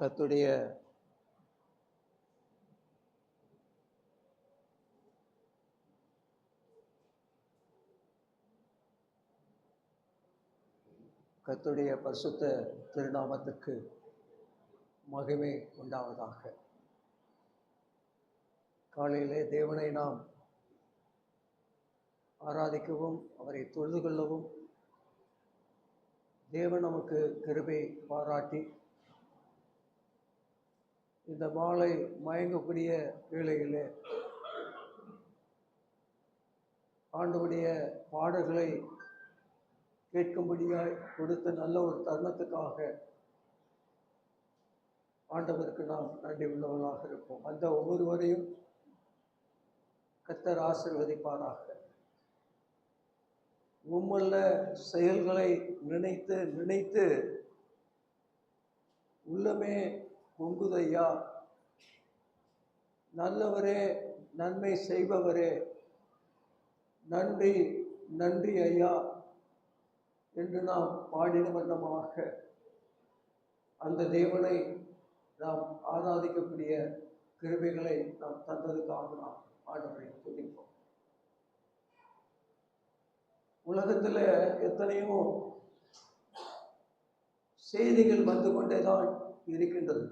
கர்த்தருடைய பரிசுத்த திருநாமத்துக்கு மகிமை உண்டாவதாக. காலையிலே தேவனை நாம் ஆராதிக்கவும் அவரை தொழுது கொள்ளவும் தேவன் நமக்கு கிருபை பாராட்டி இந்த மாலை மயங்கக்கூடிய வேளையிலே ஆண்டவருடைய பாடல்களை கேட்கும்படியாய் கொடுத்த நல்ல ஒரு தருணத்துக்காக ஆண்டவருக்கு நாம் நன்றி உள்ளவர்களாக இருப்போம். அந்த ஒவ்வொருவரையும் கர்த்தர் ஆசீர்வதிப்பாராக. உம்முள்ள செயல்களை நினைத்து நினைத்து உள்ளமே பொங்குதையா. நல்லவரே, நன்மை செய்பவரே, நன்றி நன்றி ஐயா என்று நாம் பாடின வண்ணமாக அந்த தேவனை நாம் ஆராதிக்கக்கூடிய கிருபைகளை நாம் தந்ததுக்காக நாம் ஆண்டவரை துதிப்போம். உலகத்தில் எத்தனையோ செய்திகள் வந்து கொண்டேதான் இருக்கின்றது.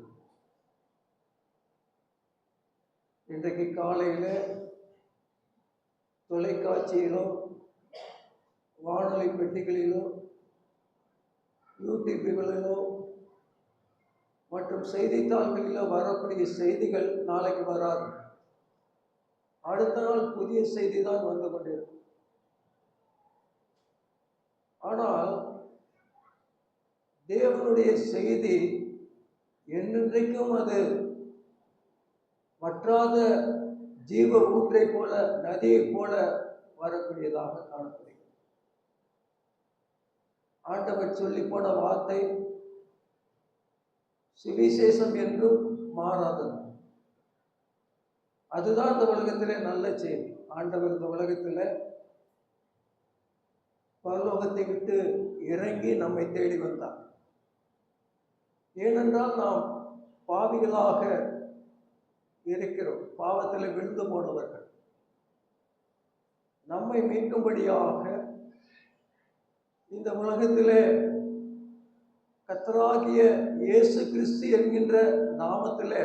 இன்றைக்கு காலையில் தொலைக்காட்சியிலோ வானொலி பெட்டிகளிலோ யூடியூப்களிலோ மற்றும் செய்தித்தாள்களிலோ வரக்கூடிய செய்திகள் நாளைக்கு வராது. அடுத்த நாள் புதிய செய்தி தான் வந்து கொண்டிருக்கும். ஆனால் தேவனுடைய செய்தி என்றென்றைக்கும் அது வற்றாத ஜீவ ஊற்றை போல, நதியை போல வரக்கூடியதாக காணப்படுகிறது. ஆண்டவர் சொல்லி போன வார்த்தை சுவிசேஷம் என்றும் மாறாதது. அதுதான் இந்த உலகத்திலே நல்ல செய்தி. ஆண்டவர் இந்த உலகத்தில் பரலோகத்தை விட்டு இறங்கி நம்மை தேடி வந்தார். ஏனென்றால் நாம் பாவிகளாக இருக்கிறோம், பாவத்தில் விழுந்து போனவர்கள். நம்மை மீட்கும்படியாக இந்த உலகத்திலே கர்த்தராகிய இயேசு கிறிஸ்து என்கின்ற நாமத்திலே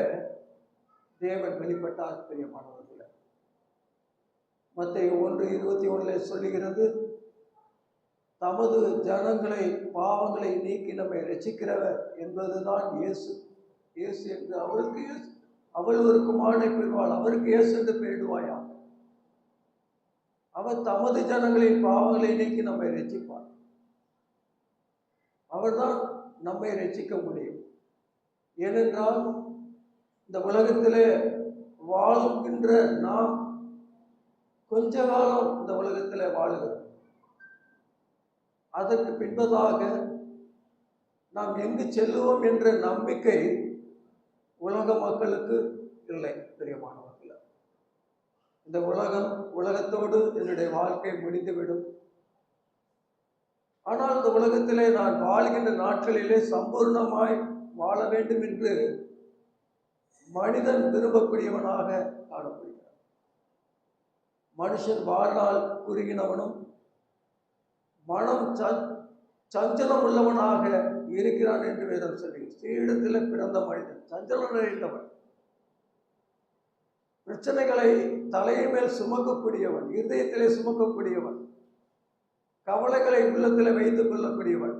தேவன் வெளிப்பட்டார். பிரியமானவர்களே, மத்தேயு 1:21 சொல்லுகிறது, தமது ஜனங்களை பாவங்களை நீக்கி நம்மை ரட்சிக்கிறவர் என்பதுதான் இயேசு. இயேசு என்று அவருக்கு இயேசு, அவள் ஒரு குமாரனை பெறுவாள், அவருக்கு இயேசு என்று பெயரிடுவாயா. அவர் தமது ஜனங்களின் பாவங்களை நீக்கி நம்மை ரட்சிப்பார். அவர்தான் நம்மை ரட்சிக்க முடியும். ஏனென்றால் இந்த உலகத்திலே வாழ்கின்ற நாம் கொஞ்ச காலம் இந்த உலகத்தில் வாழுகிறோம். அதற்கு பின்பதாக நாம் எங்கு செல்லுவோம் என்ற நம்பிக்கை உலக மக்களுக்கு இல்லை. பிரியமானவர்களே, இந்த உலகத்தோடு என்னுடைய வாழ்க்கை முடிந்துவிடும். ஆனால் இந்த உலகத்திலே நான் வாழ்கின்ற நாட்களிலே சம்பூர்ணமாய் வாழ வேண்டும் என்று மனிதன் விரும்பக்கூடியவனாக காணப்படுகிறார். மனுஷன் வாழ்நாள் குறுகினவனும் மனம் சஞ்சலம் உள்ளவனாக இருக்கிறான் என்று வேதம் சொல்லி, ஸ்ரீயிடத்தில் பிறந்த மனிதன் சஞ்சலம் நிறைந்தவன், பிரச்சனைகளை தலையை மேல் சுமக்கக்கூடியவன், இருதயத்திலே சுமக்கக்கூடியவன், கவலைகளை உள்ளத்தில் வைத்துக் கொள்ளக்கூடியவன்.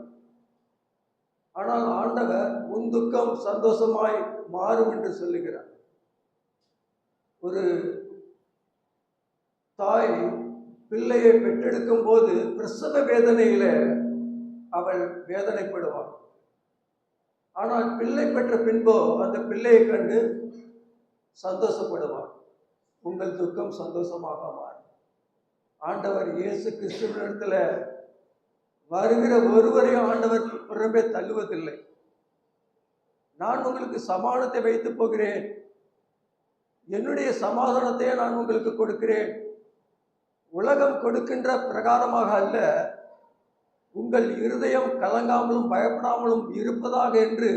ஆனால் ஆண்டவர் உன் துக்கம் சந்தோஷமாய் மாறும் என்று சொல்லுகிறார். ஒரு தாய் பிள்ளையை பெற்றெடுக்கும் போது பிரசவ வேதனையில அவள் வேதனைப்படுவாள். ஆனால் பிள்ளை பெற்ற பின்போ அந்த பிள்ளையை கண்டு சந்தோஷப்படுவாள். உங்கள் துக்கம் சந்தோஷமாக மாறும். ஆண்டவர் இயேசு கிறிஸ்துவினிடத்தில் வருகிற ஒருவரையும் ஆண்டவர் புறம்பே தள்ளுவதில்லை. நான் உங்களுக்கு சமாதானத்தை வைத்து போகிறேன், என்னுடைய சமாதானத்தையே நான் உங்களுக்கு கொடுக்கிறேன், உலகம் கொடுக்கின்ற பிரகாரமாக அல்ல, உங்கள் இருதயம் கலங்காமலும் பயப்படாமலும் இருப்பதாக என்று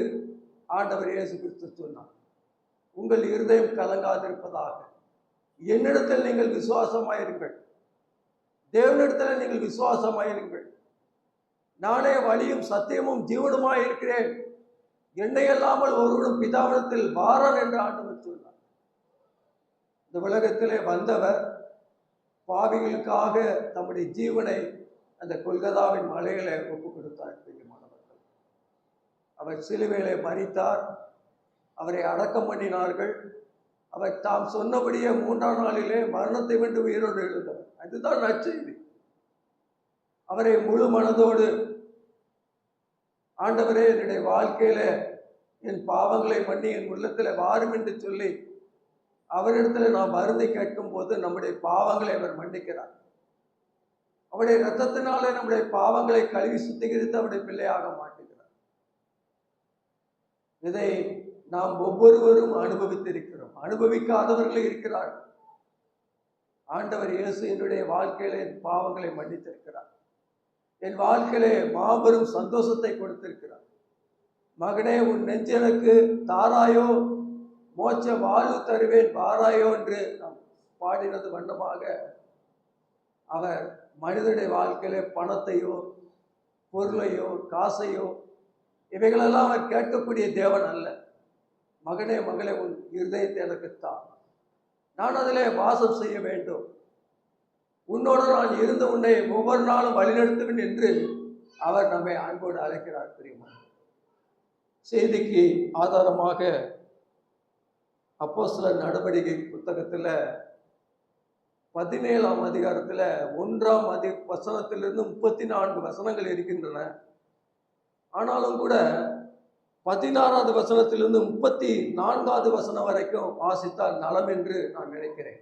ஆண்டவர் இயேசு கிறிஸ்து சொன்னார், உங்கள் இருதயம் கலங்காதிருப்பதாக, என்னிடத்தில் நீங்கள் விசுவாசமாயிருங்கள், தேவனிடத்தில் நீங்கள் விசுவாசமாயிருங்கள், நானே வழியும் சத்தியமும் ஜீவனுமாய் இருக்கிறேன், என்னை அல்லாமல் ஒருவனும் பிதாவிடத்தில் வாரான் என்று ஆண்டவர் சொன்னார். இந்த உலகத்திலே வந்தவர் பாவிகளுக்காக தம்முடைய ஜீவனை அந்த கொல்கதாவின் மலைகளை ஒப்புக் கொடுத்தார். பிரியமானவர்கள், அவர் சிலுவையிலே மரித்தார், அவரை அடக்கம் பண்ணினார்கள். அவர் தாம் சொன்னபடியே 3ஆம் நாளிலே மரணத்தை வென்று உயிரோடு எழுந்தவர். அதுதான் நற்செய்தி. அவரை முழு மனதோடு, ஆண்டவரே என்னுடைய வாழ்க்கையில என் பாவங்களை மன்னி என் உள்ளத்தில் வாரும் என்று சொல்லி அவரிடத்துல நாம் வருந்தி கேட்கும் போது நம்முடைய பாவங்களை அவர் மன்னிக்கிறார். அவருடைய இரத்தத்தினாலே நம்முடைய பாவங்களை கழுவி சுத்திகரித்து அவருடைய பிள்ளையாக மாட்டுகிறார். இதை நாம் ஒவ்வொருவரும் அனுபவித்திருக்கிறோம். அனுபவிக்காதவர்கள் இருக்கிறார்கள். ஆண்டவர் இயேசு என்னுடைய வாழ்க்கையில என் பாவங்களை மன்னித்திருக்கிறார். என் வாழ்க்கையிலே மாபெரும் சந்தோஷத்தை கொடுத்திருக்கிறார். மகனே, உன் நெஞ்சனுக்கு தாராயோ, மோட்ச வாழ்வு தருவேன் வாராயோ என்று நாம் பாடினது வண்ணமாக அவர் மனிதனுடைய வாழ்க்கையிலே பணத்தையோ பொருளையோ காசையோ இவைகளெல்லாம் அவர் கேட்கக்கூடிய தேவன் அல்ல. மகனே மகளே, உன் இருதயத்தை எனக்குத்தான், நான் அதிலே வாசம் செய்ய வேண்டும், உன்னோடு நான் இருந்து உன்னை ஒவ்வொரு நாளும் வழிநடத்துவேன் என்று அவர் நம்மை அன்போடு அழைக்கிறார். தெரியுமா? செய்திக்கு ஆதாரமாக அப்போஸ்தலர் நடவடிக்கை புத்தகத்தில் 17ஆம் அதிகாரத்தில் 1ஆம் வசனத்திலிருந்து 34 வசனங்கள் இருக்கின்றன. ஆனாலும் கூட 16வது வசனத்திலிருந்து 34வது வசனம் வரைக்கும் வாசித்தால் நலம் என்று நான் நினைக்கிறேன்.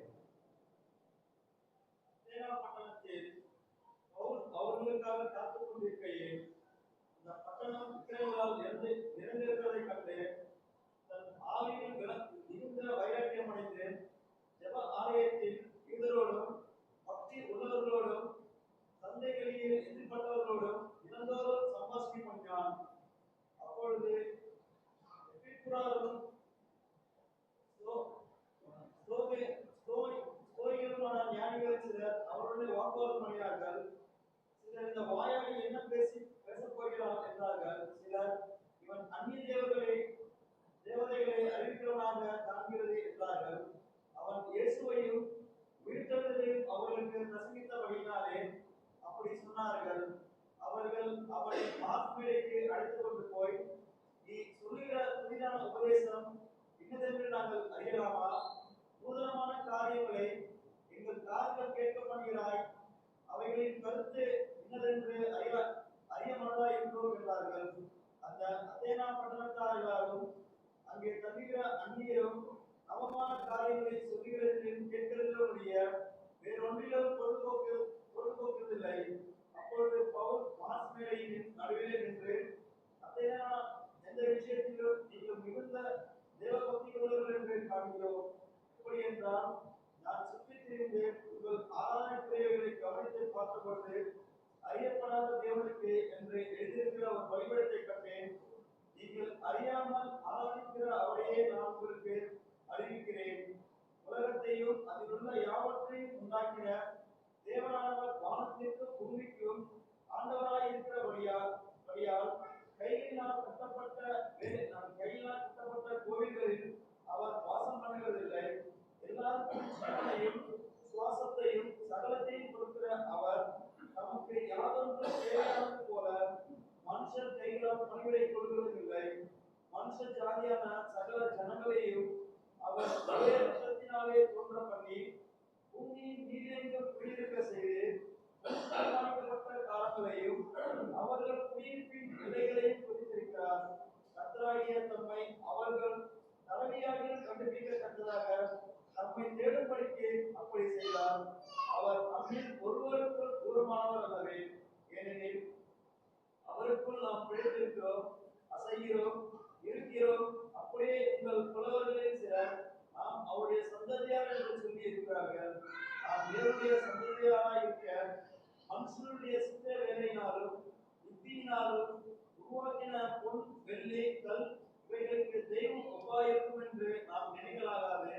இவைகளுக்கு தெய்வம் ஒப்பாயிருக்கும் என்று நாம் நினைக்கலாகாது.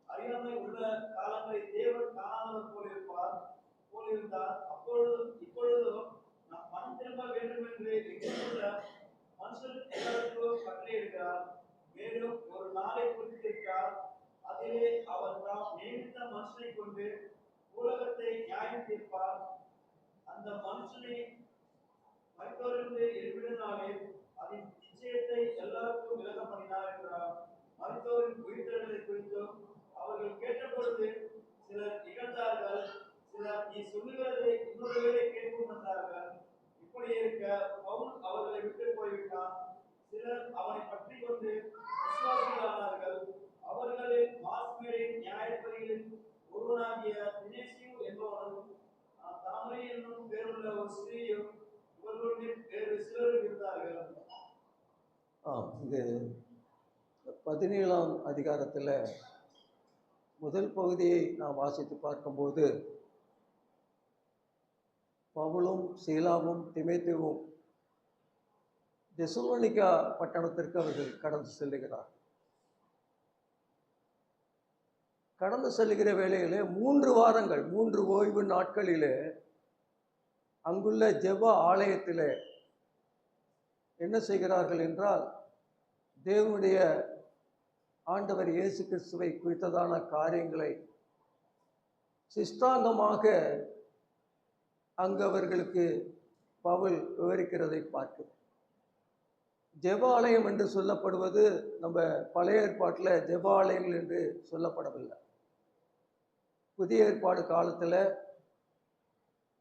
அறியாமை உள்ள காலங்களை தேவன் காணாதவர் போலிருந்தார். இப்பொழுதும் நாம் மனம் திரும்ப வேண்டும் என்று எங்குள்ள மனுஷர் எல்லாருக்கும் கட்டளையிடுகிறார். மேலும் ஒரு நாளை குறித்திருக்கிறார். அதிலே அவர் தாம் நியமித்த மனுஷனை கொண்டு உலகத்தை நியாயம் தீர்ப்பார். அந்த மனுஷனை மருத்துவரிலிருந்து எழுப்பினாலே அதன் நிச்சயத்தை எல்லாருக்கும் விலக பண்ணினார் என்றார். மருத்துவரின் உயிர்த்தெழுதலை குறித்தும் அவர்கள் கேட்டபொழுது சிலர் இகழ்ந்தார்கள், சிலர் நீ சொல்லுகிறதை இன்னொரு வேளை கேட்கும் என்றார்கள். இப்படி இருக்க பவுல் அவர்களை விட்டு போய்விட்டான். சிலர் அவனை பற்றி கொண்டு விசுவாசிகளானார்கள். அவர்களில் மாஸ்மேரின் நியாயப்படிகளில் ஒருவனாகிய தினேசியு என்பவனும் தாமரை என்னும் பேருள்ள ஒரு ஸ்திரீயும் இவர்களுடைய வேறு சிலரும் இருந்தார்கள். இது 17ஆம் அதிகாரத்தில் முதல் பகுதியை நாம் வாசித்து பார்க்கும்போது பவுலும் சீலாவும் திமோத்தேயுவும் தெசலோனிக்கா பட்டணத்திற்கு அவர்கள் கடந்து செல்லுகிறார். கடந்து செல்லுகிற வேளையிலே 3 வாரங்கள் 3 ஓய்வு நாட்களிலே அங்குள்ள ஜெப ஆலயத்தில் என்ன செய்கிறார்கள் என்றால், தேவனுடைய ஆண்டவர் இயேசு கிறிஸ்துவை குறித்ததான காரியங்களை சிஷ்டாங்கமாக அங்கு அவர்களுக்கு பவுல் விவரிக்கிறதை பார்க்கிறோம். ஜெப ஆலயம் என்று சொல்லப்படுவது நம்ம பழைய ஏற்பாட்டில் ஜெப ஆலயங்கள் என்று சொல்லப்படவில்லை. புதிய ஏற்பாடு காலத்தில்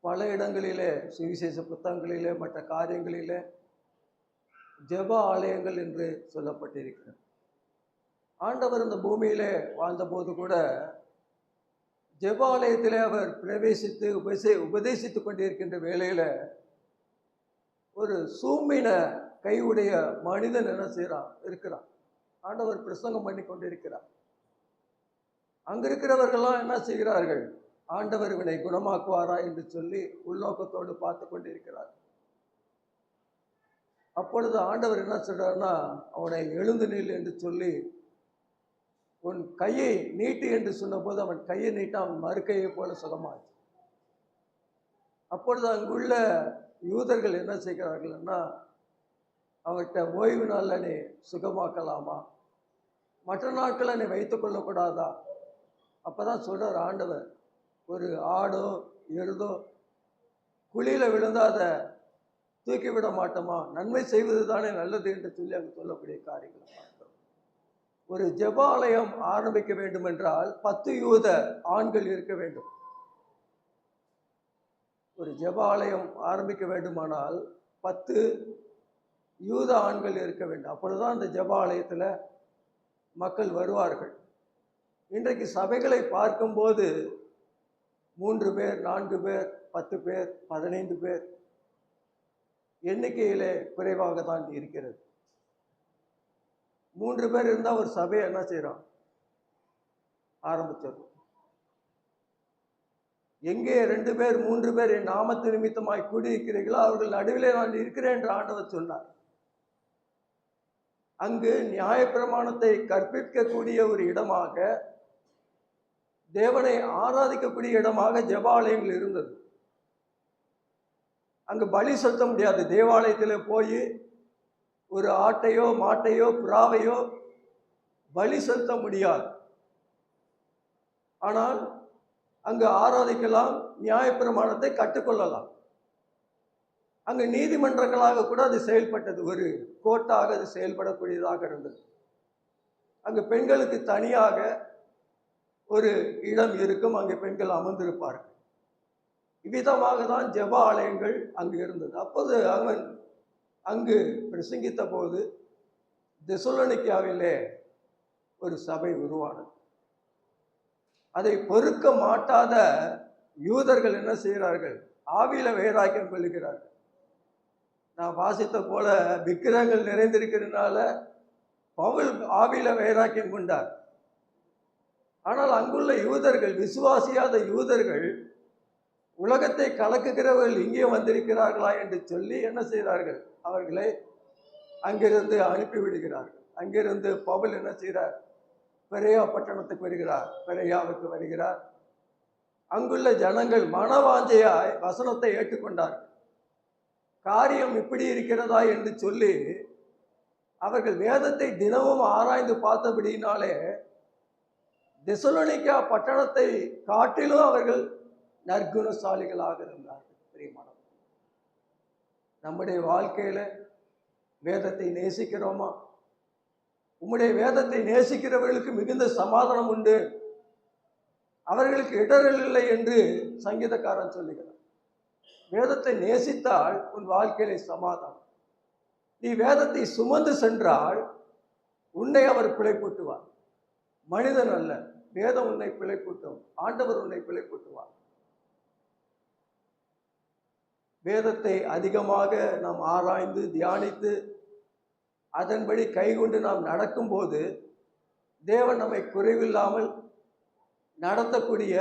பல இடங்களிலே சுவிசேஷ புத்தகங்களிலே மற்ற காரியங்களிலே ஜெப ஆலயங்கள் என்று சொல்லப்பட்டிருக்கிறது. ஆண்டவர் இந்த பூமியிலே வாழ்ந்தபோது கூட ஜெப ஆலயத்திலே அவர் பிரவேசித்து உபதேசித்து கொண்டிருக்கின்ற வேளையில் ஒரு சூம்பின கையுடைய மனிதன் என்ன செய்கிறான் இருக்கிறான். ஆண்டவர் பிரசங்கம் பண்ணி கொண்டிருக்கிறார். அங்க இருக்கிறவர்கள்லாம் என்ன செய்கிறார்கள், ஆண்டவர் இவனை குணமாக்குவாரா என்று சொல்லி உள்நோக்கத்தோடு பார்த்து கொண்டிருக்கிறார். அப்பொழுது ஆண்டவர் என்ன சொல்றாருன்னா, அவனை எழுந்து நில் என்று சொல்லி உன் கையை நீட்டு என்று சொன்னபோது அவன் கையை நீட்ட அவன் மறுக்கையை போல சுகமாச்சு. அப்பொழுது அங்குள்ள யூதர்கள் என்ன செய்கிறார்கள்னா, அவர்கிட்ட ஓய்வு நாளில் நீ சுகமாக்கலாமா, மற்ற நாட்களை நீ வைத்துக் கொள்ளக்கூடாதா? அப்போதான் சொல்கிறார் ஆண்டவர், ஒரு ஆடோ எருதோ குழியில் விழுந்தா அதை தூக்கி விட மாட்டோமா, நன்மை செய்வது தானே நல்லது என்று சொல்லி அங்கு சொல்லக்கூடிய காரியங்களை பார்க்கிறோம். ஒரு ஜெபாலயம் ஆரம்பிக்க வேண்டும் என்றால் 10 யூத ஆண்கள் இருக்க வேண்டும். ஒரு ஜெபாலயம் ஆரம்பிக்க வேண்டுமானால் 10 யூத ஆண்கள் இருக்க வேண்டும். அப்பொழுதுதான் அந்த ஜெபாலயத்தில் மக்கள் வருவார்கள். இன்றைக்கு சபைகளை பார்க்கும்போது 3 பேர் 4 பேர் 10 பேர் 15 பேர் எண்ணிக்கையிலே குறைவாக தான் இருக்கிறது. 3 பேர் இருந்தால் ஒரு சபையை என்ன செய்கிறோம், ஆரம்பிச்சிடும். எங்கே 2 பேர் 3 பேர் என் நாமத்து நிமித்தமாய் கூடியிருக்கிறீர்களோ அவர்கள் நடுவிலே நான் இருக்கிறேன் என்று ஆண்டவர் சொன்னார். அங்கு நியாயப்பிரமாணத்தை கற்பிக்கக்கூடிய ஒரு இடமாக, தேவனை ஆராதிக்கக்கூடிய இடமாக ஜெபாலயங்கள் இருந்தது. அங்கு பலி செலுத்த முடியாது. தேவாலயத்தில் போய் ஒரு ஆட்டையோ மாட்டையோ புறாவையோ பலி செலுத்த முடியாது. ஆனால் அங்கு ஆராதிக்கலாம், நியாயப்பிரமாணத்தை கற்றுக்கொள்ளலாம். அங்கு நீதிமன்றங்களாக கூட அது செயல்பட்டது, ஒரு கோர்ட்டாக அது செயல்படக்கூடியதாக இருந்தது. அங்கு பெண்களுக்கு தனியாக ஒரு இடம் இருக்கும், அங்கே பெண்கள் அமர்ந்திருப்பார்கள். இவ்விதமாக தான் ஜெப ஆலயங்கள் அங்கு இருந்தது. அப்போது அவன் அங்கு பிரசங்கித்த போது தெசலோனிக்காவிலே ஒரு சபை உருவானது. அதை பொறுக்க மாட்டாத யூதர்கள் என்ன செய்கிறார்கள், ஆவியில வைராக்கியம் கொள்ளுகிறார்கள். நான் வாசித்த போல விக்கிரகங்கள் நிறைந்திருக்கிறதுனால பவுல் ஆவியில வைராக்கியம் கொண்டார். ஆனால் அங்குள்ள யூதர்கள், விசுவாசியாத யூதர்கள், உலகத்தை கலக்குகிறவர்கள் இங்கே வந்திருக்கிறார்களா என்று சொல்லி என்ன செய்கிறார்கள், அவர்களை அங்கிருந்து அனுப்பிவிடுகிறார்கள். அங்கிருந்து பவுல் என்ன செய்கிறார்? பெரியா பட்டணத்துக்கு வருகிறார். பெரியாவுக்கு வருகிறார். அங்குள்ள ஜனங்கள் மனவாஞ்சையாய் வசனத்தை ஏற்றுக்கொண்டார்கள். காரியம் இப்படி இருக்கிறதா என்று சொல்லி அவர்கள் வேதத்தை தினமும் ஆராய்ந்து பார்த்தபடியினாலே தெசலோனிக்கா பட்டணத்தை காட்டிலும் அவர்கள் நற்குணசாலிகளாக இருந்தார்கள். பிரியமானவர்களே, நம்முடைய வாழ்க்கையில வேதத்தை நேசிக்கிறோமா? உம்முடைய வேதத்தை நேசிக்கிறவர்களுக்கு மிகுந்த சமாதானம் உண்டு, அவர்களுக்கு இடரல் இல்லை என்று சங்கீதக்காரன் சொல்லுகிறார். வேதத்தை நேசித்தால் உன் வாழ்க்கையிலே சமாதானம். நீ வேதத்தை சுமந்து சென்றால் உன்னை அவர் பிழைப்பூட்டுவார். மனிதன் அல்ல, வேதம் உன்னை பிழைப்பூட்டும். ஆண்டவர் உன்னை பிழைப்பூட்டுவார். வேதத்தை அதிகமாக நாம் ஆராய்ந்து தியானித்து அதன்படி கைகொண்டு நாம் நடக்கும்போது தேவன் நம்மை குறைவில்லாமல் நடத்தக்கூடிய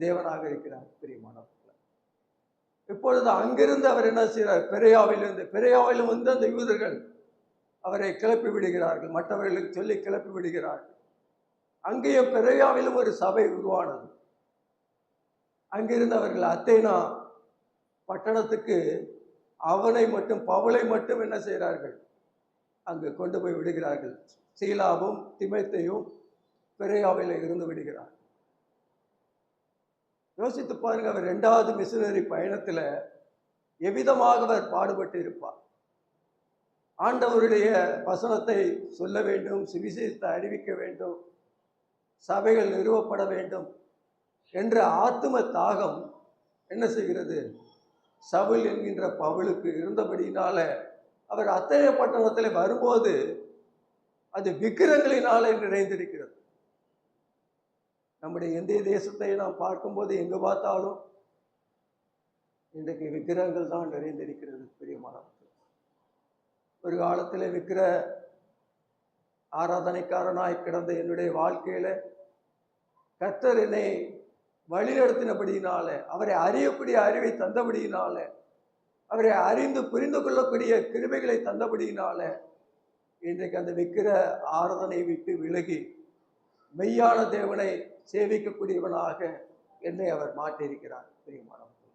தேவனாக இருக்கிறார். பிரியமானவர்களே, இப்பொழுது அங்கிருந்து அவர் என்ன செய்கிறார்? பெரியாவிலும் வந்து அந்த யூதர்கள் அவரை கிளப்பி விடுகிறார்கள், மற்றவர்களுக்கு சொல்லி கிளப்பி விடுகிறார்கள். அங்கேயும் பெரியாவிலும் ஒரு சபை உருவானது. அங்கிருந்து அவர்கள் அத்தேனா பட்டணத்துக்கு அவனை மட்டும் பவுலை மட்டும் என்ன செய்கிறார்கள்? அங்கு கொண்டு போய் விடுகிறார்கள். சீலாவும் திமோத்தேயும் பெரியாவில் இருந்து விடுகிறார். யோசித்து பாருங்க, அவர் 2வது மிஷனரி பயணத்தில் எவ்விதமாக அவர் பாடுபட்டு இருப்பார். ஆண்டவருடைய வசனத்தை சொல்ல வேண்டும், சுவிசேஷத்தை அறிவிக்க வேண்டும், சபைகள் நிறுவப்பட வேண்டும் என்ற ஆத்தும தாகம் என்ன செய்கிறது? சவுல் என்கின்ற பவுலுக்கு இருந்தபடியினால அவர் அத்தனை பட்டணத்தில் வரும்போது அது விக்கிரங்களினாலே நிறைந்திருக்கிறது. நம்முடைய இந்திய தேசத்தை நாம் பார்க்கும்போது எங்கு பார்த்தாலும் இன்றைக்கு விக்கிரகங்கள் தான் நிறைந்திருக்கிறது. பிரியமானவர்களே, ஒரு காலத்தில் விக்கிர ஆராதனைக்காரனாய் கிடந்த என்னுடைய வாழ்க்கையில கர்த்தர் என்னை வழிநடத்தினபடியினால, அவரை அறியக்கூடிய அறிவை தந்தபடியினால, அவரை அறிந்து புரிந்து கொள்ளக்கூடிய கிருபைகளை தந்தபடியினால இன்றைக்கு அந்த விக்கிர ஆராதனை விட்டு விலகி மெய்யான தேவனை சேவிக்கக்கூடியவனாக என்னை அவர் மாற்றியிருக்கிறார். பிரியமானவர்களே,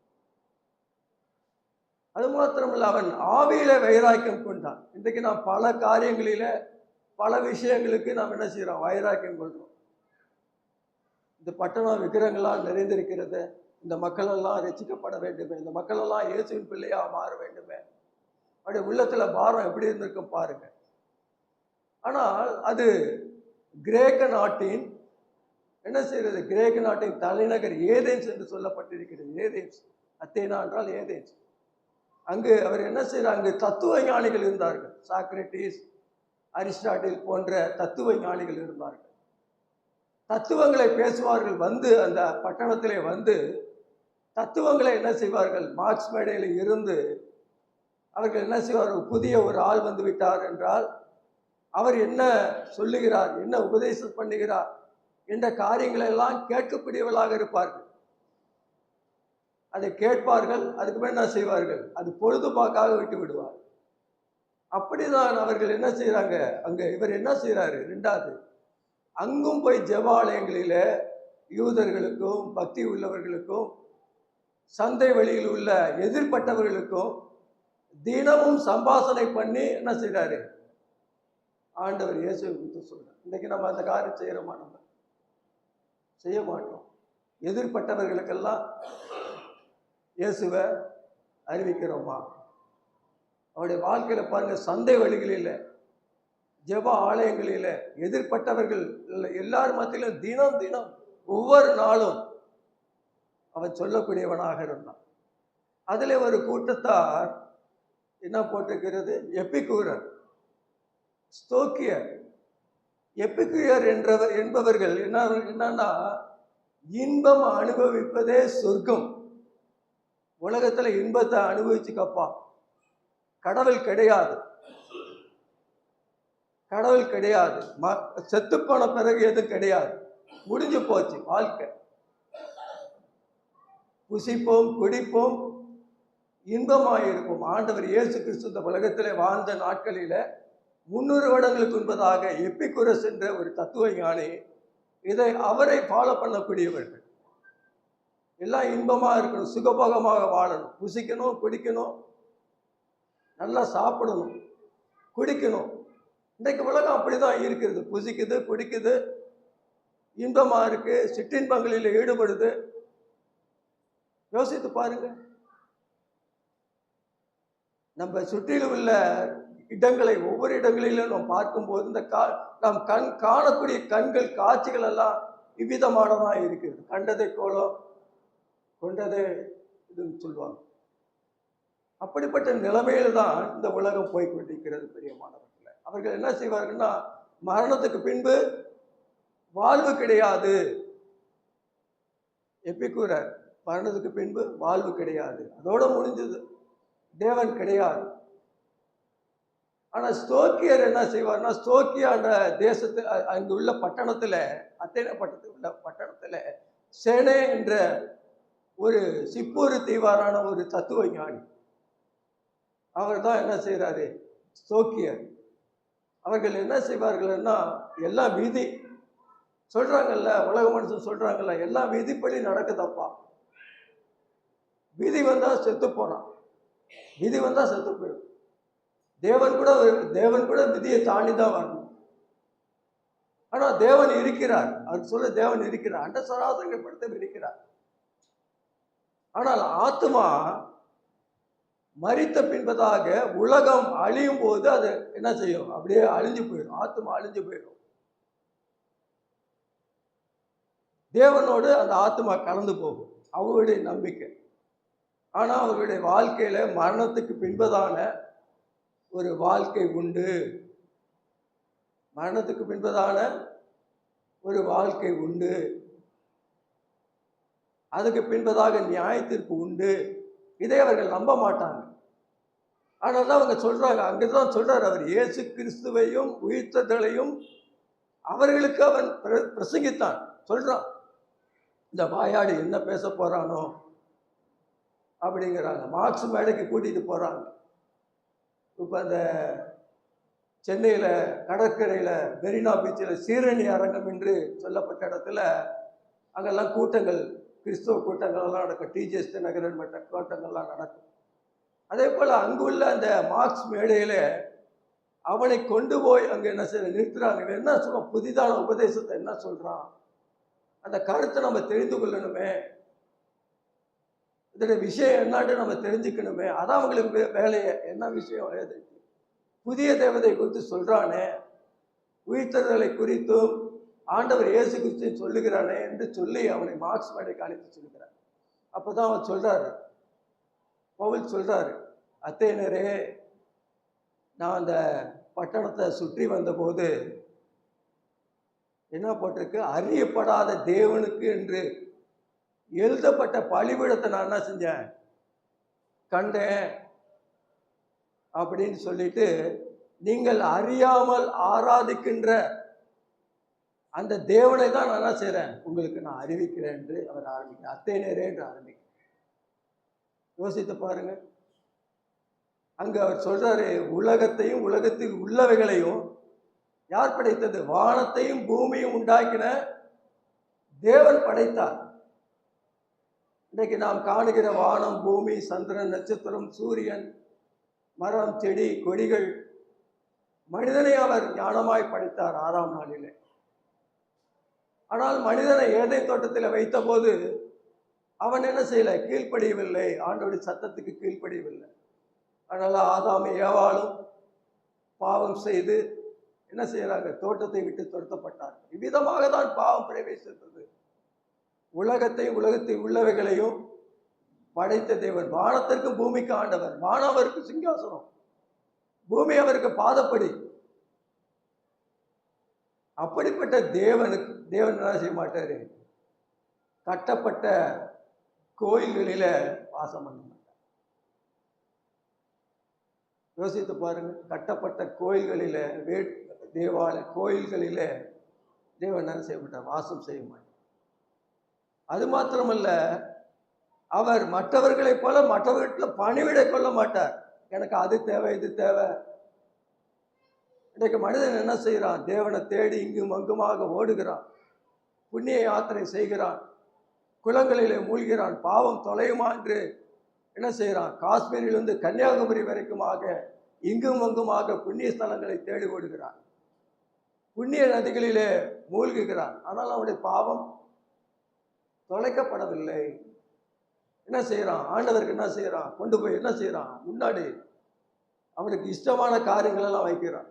அது மாத்திரமல்ல, அவன் ஆவியில வைராக்கியம் கொண்டான். இன்றைக்கு நாம் பல காரியங்களில பல விஷயங்களுக்கு நாம் என்ன செய்கிறோம்? வைராக்கியம் கொள்கிறோம். இந்த பட்டணம் விக்கிரங்களால் நிறைந்திருக்கிறது, இந்த மக்கள் எல்லாம் ரட்சிக்கப்பட வேண்டுமே, இந்த மக்கள் எல்லாம் இயேசுவின் பிள்ளையா மாற வேண்டுமே, அப்படி உள்ளத்துல பாரம் எப்படி இருந்திருக்கும் பாருங்க. ஆனால் அது கிரேக்க நாட்டின் என்ன செய்கிறது? கிரேக்க நாட்டின் தலைநகர் ஏதேன்ஸ் என்று சொல்லப்பட்டிருக்கிறது. ஏதேன்ஸ், அத்தேனா என்றால் ஏதேன்ஸ். அங்கு அவர் என்ன செய்கிறார்? அங்கு தத்துவ ஞானிகள் இருந்தார்கள். சாக்ரட்டிஸ், அரிஸ்டாட்டில் போன்ற தத்துவ ஞானிகள் இருந்தார்கள். தத்துவங்களை பேசுவார்கள். வந்து அந்த பட்டணத்திலே வந்து தத்துவங்களை என்ன செய்வார்கள்? மார்க்ஸ் மேடையில் இருந்து அவர்கள் என்ன செய்வார்கள்? புதிய ஒரு ஆள் வந்து விட்டார் என்றால் அவர் என்ன சொல்லுகிறார், என்ன உபதேசம் பண்ணுகிறார் என்ற காரியங்களை எல்லாம் கேட்கக்கூடியவர்களாக இருப்பார்கள். அதை கேட்பார்கள். அதுக்கு மேல் என்ன செய்வார்கள்? அது பொழுதுபாக்காக விட்டு விடுவார். அப்படிதான் அவர்கள் என்ன செய்கிறாங்க? அங்கே இவர் என்ன செய்கிறாரு? 2வது, அங்கும் போய் ஜெபாலயங்களில யூதர்களுக்கும் பக்தி உள்ளவர்களுக்கும் சந்தை வழியில் உள்ள எதிர்பட்டவர்களுக்கும் தினமும் சம்பாஷணை பண்ணி என்ன செய்கிறாரு? ஆண்டவர் இயேசுவை குறித்து சொல்றார். இன்றைக்கு நம்ம அந்த காரியம் செய்கிறோமா? நம்ம செய்ய மாட்டோம். எதிர்பட்டவர்களுக்கெல்லாம் இயேசுவை அறிவிக்கிறோமா? அவருடைய வாழ்க்கையில பாருங்க, சந்தை வழிகளில், ஜெப ஆலயங்களில் எதிர்பட்டவர்கள் எல்லார் மத்தியிலும் தினம் தினம் ஒவ்வொரு நாளும் அவன் சொல்லக்கூடியவனாக இருந்தான். அதில் ஒரு கூட்டத்தார் என்ன போட்டிருக்கிறது? எப்பிக்கூரர், ஸ்தோக்கியர். எப்பிக்கூயர் என்பவர்கள் என்னன்னா, இன்பம் அனுபவிப்பதே சொர்க்கம், உலகத்துல இன்பத்தை அனுபவிச்சுக்கப்பா, கடவுள் கிடையாது, கடவுள் கிடையாது, செத்து போன பிறகு எதுவும் கிடையாது, முடிஞ்சு போச்சு வாழ்க்கை, புசிப்போம் குடிப்போம் இன்பமாயிருப்போம். ஆண்டவர் இயேசு கிறிஸ்து இந்த உலகத்திலே வாழ்ந்த நாட்களில 300 வருடங்களுக்கு முன்பதாக எபிகுரஸ் என்ற ஒரு தத்துவ ஞானி இதை அவரை ஃபாலோ பண்ணக்கூடியவர்கள். எல்லாம் இன்பமா இருக்கணும், சுகபோகமாக வாழணும், புசிக்கணும், குடிக்கணும், நல்லா சாப்பிடணும், குடிக்கணும். இன்றைக்கு உலகம் அப்படிதான் இருக்கிறது. புசிக்குது, குடிக்குது, இன்பமா இருக்கு, சிற்றின்பங்களில் ஈடுபடுது. யோசித்து பாருங்க. நம்ம சுற்றிலும் உள்ள இடங்களை, ஒவ்வொரு இடங்களிலும் நாம் பார்க்கும்போது இந்த நாம் காணக்கூடிய கண்கள், காட்சிகள் எல்லாம் இவ்விதமானதான் இருக்கிறது. கண்டதை கோலம் கொண்டதே இதுன்னு சொல்லுவாங்க. அப்படிப்பட்ட நிலைமையில தான் இந்த உலகம் போய்கொண்டிருக்கிறது. பிரியமானவர்களே, அவர்கள் என்ன செய்வார்கள்னா, மரணத்துக்கு பின்பு வாழ்வு கிடையாது. எபிகுரர், மரணத்துக்கு பின்பு வாழ்வு கிடையாது, அதோட முடிஞ்சது, தேவன் கிடையாது. ஆனா ஸ்தோக்கியர் என்ன செய்வார்னா, ஸ்தோக்கியா என்ற தேசத்து அங்கு உள்ள பட்டணத்துல, அத்தேனே பட்டணத்தில் உள்ள பட்டணத்துல சேனே என்ற ஒரு சிப்பூரு தீவாரான ஒரு தத்துவ ஞானி, அவர் தான் என்ன செய்யறாரு, ஸ்தோக்கியர். அவர்கள் என்ன செய்வார்கள்னா, எல்லாம் விதி சொல்றாங்கல்ல, உலக மனுஷன் சொல்றாங்கல்ல, எல்லாம் விதிப்படி நடக்குதப்பா. விதி வந்தா செத்து போறான், விதி வந்தா செத்து போயிடும். தேவன் கூட விதியை தாண்டி தான் வரணும். ஆனா தேவன் இருக்கிறார், அவர் சொல்ல தேவன் இருக்கிறார், அண்ட சராசரிகள் படுத்த இருக்கிறார். ஆனால் ஆத்மா மரித்த பின்பதாக உலகம் அழியும் போது அது என்ன செய்யும், அப்படியே அழிஞ்சு போயிடும், ஆத்மா அழிஞ்சு போயிடும். தேவனோடு அந்த ஆத்மா கலந்து போகும், அவர்களுடைய நம்பிக்கை. ஆனா அவர்களுடைய வாழ்க்கையில மரணத்துக்கு பின்பதான ஒரு வாழ்க்கை உண்டு, மரணத்துக்கு பின்பதான ஒரு வாழ்க்கை உண்டு, அதுக்கு பின்பதாக நியாயத்திற்கு உண்டு. இதை அவர்கள் நம்ப மாட்டாங்க. ஆனால் அவங்க சொல்றாங்க, அங்கதான் சொல்றாரு அவர், இயேசு கிறிஸ்துவையும் உயிர்த்தலையும் அவர்களுக்கு அவன் பிரசங்கித்தான். சொல்றான், இந்த வாயாடி என்ன பேச போறானோ அப்படிங்கிறாங்க. மார்க்ஸ் மேடைக்கு கூட்டிட்டு போறாங்க. இப்போ அந்த சென்னையில் கடற்கரையில் மெரினா பீச்சில் சீரணி அரங்கம் என்று சொல்லப்பட்ட இடத்துல அங்கெல்லாம் கூட்டங்கள், கிறிஸ்தவ கூட்டங்கள்லாம் நடக்கும், டிஜிஎஸ் நகரன் மற்ற கூட்டங்கள்லாம் நடக்கும். அதே போல் அங்குள்ள அந்த மார்க்ஸ் மேடையில் அவனை கொண்டு போய் அங்கே என்ன செய்ய நிறுத்துறாங்க. என்ன சொல்றான், புதிதான உபதேசத்தை என்ன சொல்றான், அந்த கருத்தை நம்ம தெரிந்து கொள்ளணுமே, இதோட விஷயம் என்னான்னு நம்ம தெரிஞ்சுக்கணுமே. அதான் அவங்களுக்கு வேலையை. என்ன விஷயம், எது புதிய தேவதை குறித்து சொல்றானே, உயிர்த்தெழுதலை குறித்தும் ஆண்டவர் இயேசு கிறிஸ்து சொல்லுகிறானே என்று சொல்லி அவனை மார்க்ஸ் மேடைக்கு அழைத்து சொல்லுகிறார். அப்போதான் அவர் சொல்றாரு, பவுல் சொல்றாரு, அத்தேனரே, நான் அந்த பட்டணத்தை சுற்றி வந்தபோது என்ன போட்டிருக்கு, அறியப்படாத தேவனுக்கு என்று எழுதப்பட்ட பலிபீடத்தை நான் என்ன செஞ்சேன், கண்டேன் அப்படின்னு சொல்லிட்டு, நீங்கள் அறியாமல் ஆராதிக்கின்ற அந்த தேவனை தான் நான் என்ன செய்கிறேன், உங்களுக்கு நான் அறிவிக்கிறேன் என்று அவர் ஆரம்பிக்கிறார். அத்தேனரே என்று ஆரம்பிக்கிறார். யோசித்து பாருங்க. அங்க அவர் சொல்றாரு, உலகத்தையும் உலகத்தில் உள்ளவைகளையும் யார் படைத்தது, வானத்தையும் பூமியும் உண்டாக்கின தேவன் படைத்தார். இன்றைக்கு நாம் காணுகிற வானம், பூமி, சந்திரன், நட்சத்திரம், சூரியன், மரம், செடி, கொடிகள், மனிதனை அவர் ஞானமாய் படைத்தார் 6ஆம் நாளிலே. ஆனால் மனிதனை ஏதேன் தோட்டத்தில் வைத்த போது அவன் என்ன செய்யல, கீழ்ப்படியவில்லை, ஆண்டவருடைய சத்தத்துக்கு கீழ்ப்படியவில்லை. அதனால ஆதாம் ஏவாளும் பாவம் செய்து என்ன செய்யறாங்க, தோட்டத்தை விட்டு துரத்தப்பட்டார். இவ்விதமாக தான் பாவம் பிரவேசித்தது. உலகத்தையும் உலகத்தில் உள்ளவைகளையும் படைத்த தேவன், வானத்திற்கும் பூமிக்கு ஆண்டவர். வானம் அவருக்கு சிங்காசனம், பூமி அவருக்கு பாதப்படி. அப்படிப்பட்ட தேவனுக்கு தேவன் என்ன செய்ய மாட்டாரு, கட்டப்பட்ட கோயில்களில வாசம் பண்ண மாட்டார். யோசித்து பாருங்க. கட்டப்பட்ட கோயில்களில, தேவாலய கோயில்களில தேவன் என்ன செய்ய மாட்டார், வாசம் செய்ய மாட்டார். அது மாத்திரமல்ல, அவர் மற்றவர்களைப் போல மற்றவர்களிடத்தில் பணிவிடை கொள்ள மாட்டார். எனக்கு அது தேவை, இது தேவை இன்றைக்கு மனிதன் என்ன செய்கிறான்? தேவனை தேடி இங்கும் அங்குமாக ஓடுகிறான், புண்ணிய யாத்திரை செய்கிறான், குளங்களிலே மூழ்கிறான், பாவம் தொலையுமா என்று என்ன செய்கிறான்? காஷ்மீரிலிருந்து கன்னியாகுமரி வரைக்குமாக இங்கும் அங்குமாக புண்ணிய ஸ்தலங்களை தேடி ஓடுகிறான், புண்ணிய நதிகளிலே மூழ்குகிறான். ஆனால் அவனுடைய பாவம் தொலைக்கப்படவில்லை. என்ன செய்யறான்? ஆண்டவருக்கு என்ன செய்யறான்? கொண்டு போய் என்ன செய்யறான்? முன்னாடி அவனுக்கு இஷ்டமான காரியங்கள் எல்லாம் வைக்கிறான்,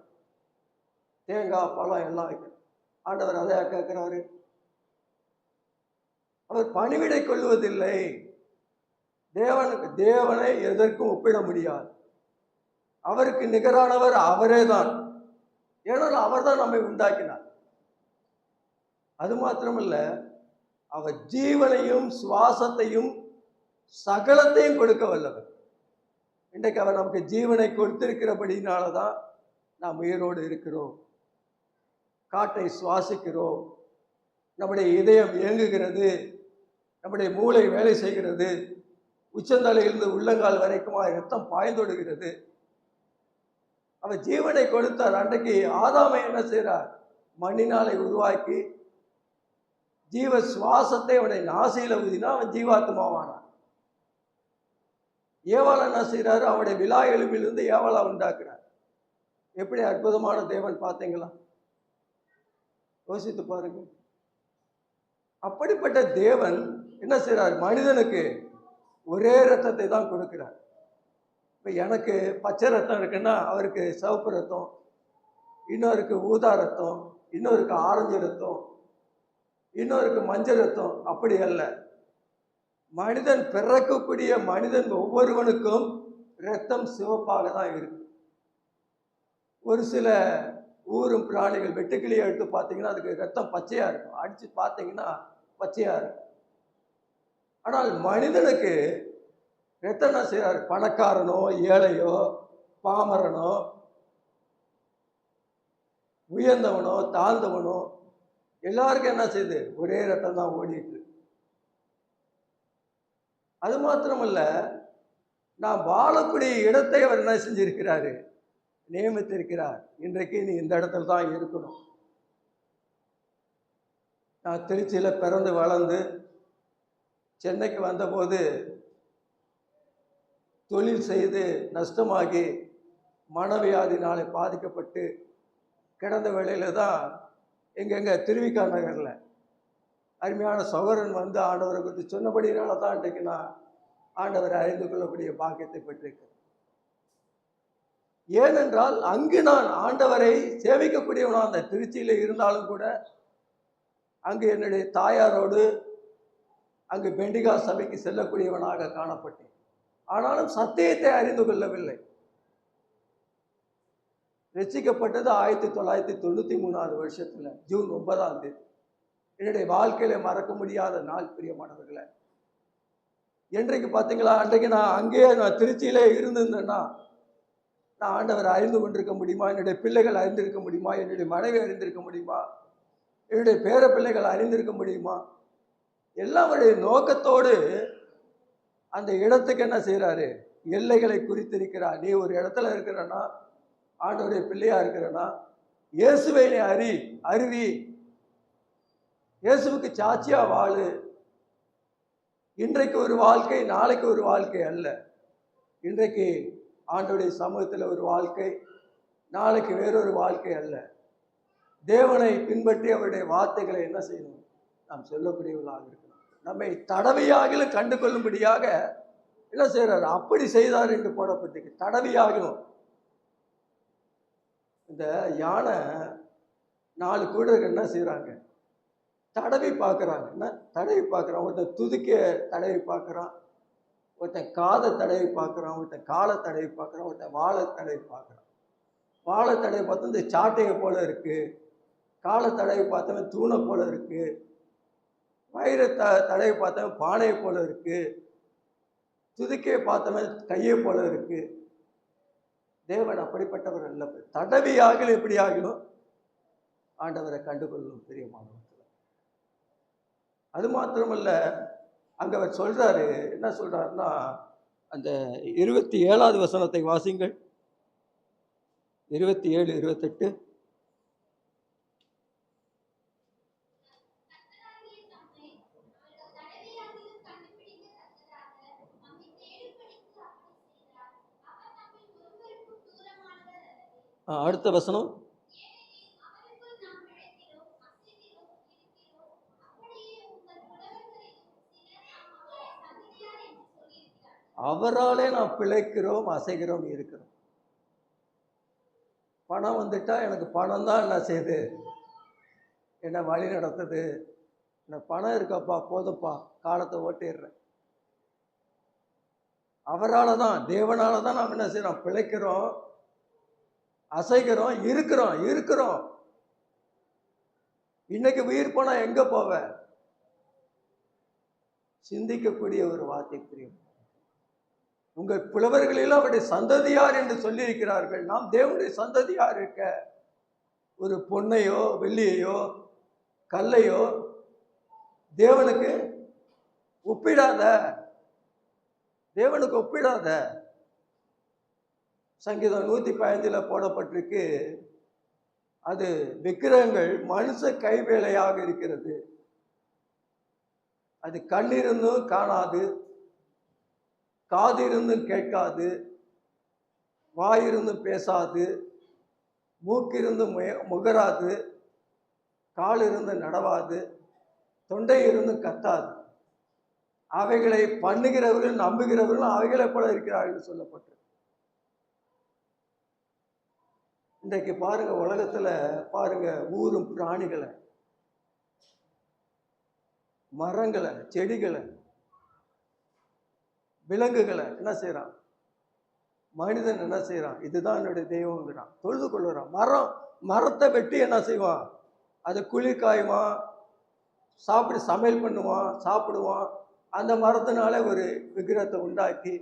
தேங்காய் பழம் எல்லாம் வைக்கிறான். ஆண்டவர் அதை கேட்கிறாரு. அவர் பணிவிடை கொள்வதில்லை. தேவனை எதற்கும் ஒப்பிட முடியாது. அவருக்கு நிகரானவர் அவரே தான். ஏனால் அவர் தான் நம்மை உண்டாக்கினார். அது மாத்திரமல்ல, அவர் ஜீவனையும் சுவாசத்தையும் சகலத்தையும் கொடுக்க வல்லவர். இன்றைக்கு அவர் நமக்கு ஜீவனை கொடுத்திருக்கிறபடினால தான் நாம் உயிரோடு இருக்கிறோம், காற்றை சுவாசிக்கிறோம், நம்முடைய இதயம் இயங்குகிறது, நம்முடைய மூளை வேலை செய்கிறது, உச்சந்தலையிலிருந்து உள்ளங்கால் வரைக்குமா ரத்தம் பாய்ந்தோடுகிறது. அவர் ஜீவனை கொடுத்தார். அன்றைக்கு ஆதாமை என்ன செய்கிறார்? மண்ணினாலை உருவாக்கி ஜீவ சுவாசத்தை அவனை நாசியில ஊதினா அவன் ஜீவாத்மாவானான். ஏவாள் என்ன செய்கிறாரு? அவனுடைய விலா எலும்பிலிருந்து ஏவாளா உண்டாக்குறார். எப்படி அற்புதமான தேவன் பார்த்தீங்களா? யோசித்து பாருங்க. அப்படிப்பட்ட தேவன் என்ன செய்கிறார்? மனிதனுக்கு ஒரே ரத்தத்தை தான் கொடுக்கிறார். இப்போ எனக்கு பச்சை ரத்தம் இருக்குன்னா அவருக்கு சிவப்பு ரத்தம், இன்னொருக்கு ஊதா ரத்தம், இன்னொருக்கு ஆரஞ்சு ரத்தம், இன்னொருக்கு மஞ்சள் ரத்தம். அப்படி அல்ல. மனிதன் பிறக்கக்கூடிய மனிதன் ஒவ்வொருவனுக்கும் ரத்தம் சிவப்பாக தான் இருக்கு. ஒரு சில ஊரும் பிராணிகள் வெட்டுக்கிளியை எடுத்து பார்த்தீங்கன்னா அதுக்கு ரத்தம் பச்சையா இருக்கும், அடிச்சு பார்த்தீங்கன்னா பச்சையா இருக்கும். ஆனால் மனிதனுக்கு ரத்தம் என்ன செய்யறாரு? பணக்காரனோ ஏழையோ பாமரனோ உயர்ந்தவனோ தாழ்ந்தவனோ எல்லாருக்கும் என்ன செய்யுது? ஒரே ரத்தம் தான் ஓடிட்டு. அது மாத்திரமல்ல, நான் வாழக்கூடிய இடத்தை அவர் என்ன செஞ்சிருக்கிறாரு? நியமித்திருக்கிறார். இன்றைக்கு நீ இந்த இடத்துல தான் இருக்கணும். நான் திருச்சியில் பிறந்து வளர்ந்து சென்னைக்கு வந்தபோது தொழில் செய்து நஷ்டமாகி மனவியாதினாலே பாதிக்கப்பட்டு கிடந்த வேளையில தான் எங்கெங்க திருவிக்கா நகரில் அருமையான சகோதரன் வந்து ஆண்டவரை குறித்து சொன்னபடினால தான் இன்றைக்கு நான் ஆண்டவரை அறிந்து கொள்ளக்கூடிய பாக்கியத்தை பெற்றிருக்கிறேன். ஏனென்றால் அங்கு நான் ஆண்டவரை சேவிக்கக்கூடியவனா அந்த திருச்சியில் இருந்தாலும் கூட அங்கு என்னுடைய தாயாரோடு அங்கு பெண்டிகா சபைக்கு செல்லக்கூடியவனாக காணப்பட்டேன். ஆனாலும் சத்தியத்தை அறிந்து கொள்ளவில்லை. ரட்சிக்கப்பட்டது 1993 வருஷத்துல ஜூன் 9 என்னுடைய வாழ்க்கையில மறக்க முடியாத நாள். பிரியமானவர்களே, என்றைக்கு பார்த்தீங்களா? அன்றைக்கு நான் அங்கேயே நான் திருச்சியிலே இருந்திருந்தேன்னா நான் ஆண்டவரை அறிந்து கொண்டிருக்க முடியுமா? என்னுடைய பிள்ளைகள் அறிந்திருக்க முடியுமா? என்னுடைய மனைவி அறிந்திருக்க முடியுமா? என்னுடைய பேர பிள்ளைகள் அறிந்திருக்க முடியுமா? எல்லாருடைய நோக்கத்தோடு அந்த இடத்துக்கு என்ன செய்யறாரு? எல்லைகளை குறித்திருக்கிறார். நீ ஒரு இடத்துல இருக்கிறன்னா, ஆண்டவருடைய பிள்ளையா இருக்கிறன்னா, இயேசுவை நீ அறிவி, இயேசுவுக்கு சாட்சியா வாழு. இன்றைக்கு ஒரு வாழ்க்கை, நாளைக்கு ஒரு வாழ்க்கை அல்ல. இன்றைக்கு ஆண்டவருடைய சமூகத்தில் ஒரு வாழ்க்கை, நாளைக்கு வேறொரு வாழ்க்கை அல்ல. தேவனை பின்பற்றி அவருடைய வார்த்தைகளை என்ன செய்யணும்? நாம் சொல்லக்கூடியவர்களாக இருக்கணும். நம்மை தடவையாகிலும் கண்டு கொள்ளும்படியாக என்ன செய்யறாரு? அப்படி செய்தார் என்று போடப்பட்டிருக்கு. தடவையாகணும். இந்த யானை 4 கூடர்கள் என்ன செய்யறாங்க? தடவி பார்க்குறாங்க. என்ன தடவி பார்க்குறான்? ஒருத்தன் துதிக்க தடவி பார்க்குறான், ஒருத்தன் காதை தடவி பார்க்குறான், ஒருத்தன் காலை தடவி பார்க்குறான், ஒருத்தன் வாழை தடவி பார்க்குறான். வாழை தடவி பார்த்தா இந்த சாட்டையை போல இருக்கு, காலை தடவி பார்த்தவன் தூணை போல இருக்கு, வயிறை தடவி பார்த்தவன் பானையை போல இருக்கு, துதிக்கையை பார்த்தவன் கையை போல இருக்கு. தேவன் அப்படிப்பட்டவர் அல்ல. தடவியாகலும் எப்படி ஆகணும்? ஆண்டவரை கண்டுகொள்ளும் பிரியமானவர்கள். அது மாத்திரமல்ல, அங்க அவர் சொல்றாரு, என்ன சொல்றாருன்னா, அந்த 27வது வசனத்தை வாசிங்கள். 27, 28. அடுத்த வசனம். அவராலே நாம் பிழைக்கிறோம், அசைகிறோம், இருக்கிறோம். பணம் வந்துட்டா எனக்கு பணம் தான் என்ன செய்யுது, என்ன வழி நடத்துது. எனக்கு பணம் இருக்கப்பா, போதுப்பா, காலத்தை ஓட்டிடுறேன். அவரால் தான், தேவனால தான் நாம் என்ன செய்யறோம், பிழைக்கிறோம், அசைக்கிறோம், இருக்கிறோம். இன்னைக்கு உயிர் போனா எங்க போவ? சிந்திக்கக்கூடிய ஒரு வார்த்தை புரியும். உங்கள் புலவர்களில் அவருடைய சந்ததியார் என்று சொல்லி இருக்கிறார்கள். நாம் தேவனுடைய சந்ததியார் இருக்க ஒரு பொன்னையோ வெள்ளியையோ கல்லையோ தேவனுக்கு ஒப்பிடாத, தேவனுக்கு ஒப்பிடாத. சங்கீதம் 115 போடப்பட்டிருக்கு, அது விக்கிரகங்கள் மனுஷ கைவேலையாக இருக்கிறது. அது கண்ணிருந்தும் காணாது, காதிருந்தும் கேட்காது, வாயிருந்தும் பேசாது, மூக்கிருந்தும் முகராது, காலிருந்து நடவாது, தொண்டை இருந்தும் கத்தாது. அவைகளை பண்ணுகிறவர்கள் நம்புகிறவர்கள் அவைகளை போல இருக்கிறார்கள் சொல்லப்பட்டு. இன்றைக்கு பாருங்க, உலகத்துல பாருங்க, ஊரும் பிராணிகளை, மரங்களை, செடிகளை, விலங்குகளை என்ன செய்யறான், மனிதன் என்ன செய்யறான், இதுதான் என்னுடைய தெய்வங்கிறான், தொழுது கொள்ளுறான். மரத்தை வெட்டி என்ன செய்வான், அதை குளிர் காயுவான், சமையல் பண்ணுவான், சாப்பிடுவான். அந்த மரத்தினால ஒரு விக்கிரகத்தை உண்டாக்கி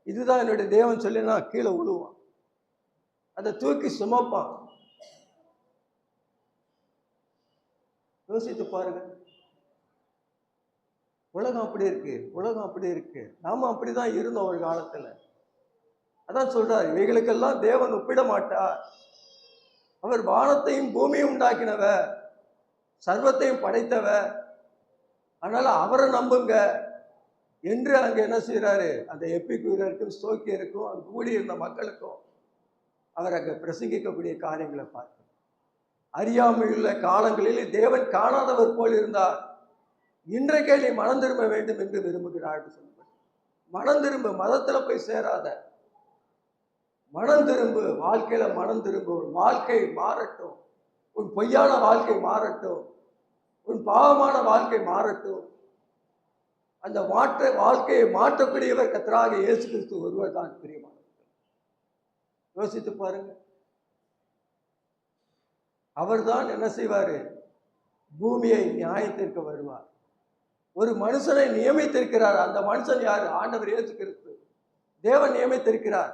இதுதான் என்னுடைய தெய்வம் சொல்லினா கீழே விழுவான், அதை தூக்கி சுமப்பான். யோசித்து பாருங்க, உலகம் அப்படி இருக்கு. நாம அப்படிதான் இருந்தோம் ஒரு காலத்துல. அதான் சொல்றாரு, இவைகளுக்கெல்லாம் தேவன் ஒப்பிட மாட்டார். அவர் வானத்தையும் பூமியும் உண்டாக்கினவர், சர்வத்தையும் படைத்தவர். அதனால அவரை நம்புங்க என்று அங்க என்ன செய்யறாரு, அந்த எப்பிக்கூரருக்கும் ஸ்தோக்கியருக்கும் அங்கு கூடியிருந்த மக்களுக்கும் அவர் அங்க பிரசங்கிக்கக்கூடிய காரியங்களை பார்க்க. அறியாமையுள்ள காலங்களில் தேவன் காணாதவர் போல் இருந்தார். இன்றைக்கே நீ மனம் திரும்ப வேண்டும் என்று விரும்புகிறார். மனம் திரும்ப, மதத்துல போய் சேராத, மனம் திரும்பு, வாழ்க்கையில மனம் திரும்பு. உன் வாழ்க்கை மாறட்டும், உன் பொய்யான வாழ்க்கை மாறட்டும், உன் பாவமான வாழ்க்கை மாறட்டும். அந்த வாழ்க்கையை மாற்றக்கூடியவர் கர்த்தராகிய இயேசு கிறிஸ்து ஒருவர் தான். பிரியமானவர்களே, யோசித்து பாருங்க. அவர்தான் என்ன செய்வாரு, பூமியை நியாயத்திற்கு வருவார். ஒரு மனுஷனை நியமித்திருக்கிறார். அந்த மனுஷன் யாரு? ஆண்டவர் இயேசு கிறிஸ்து. தேவன் நியமித்திருக்கிறார்.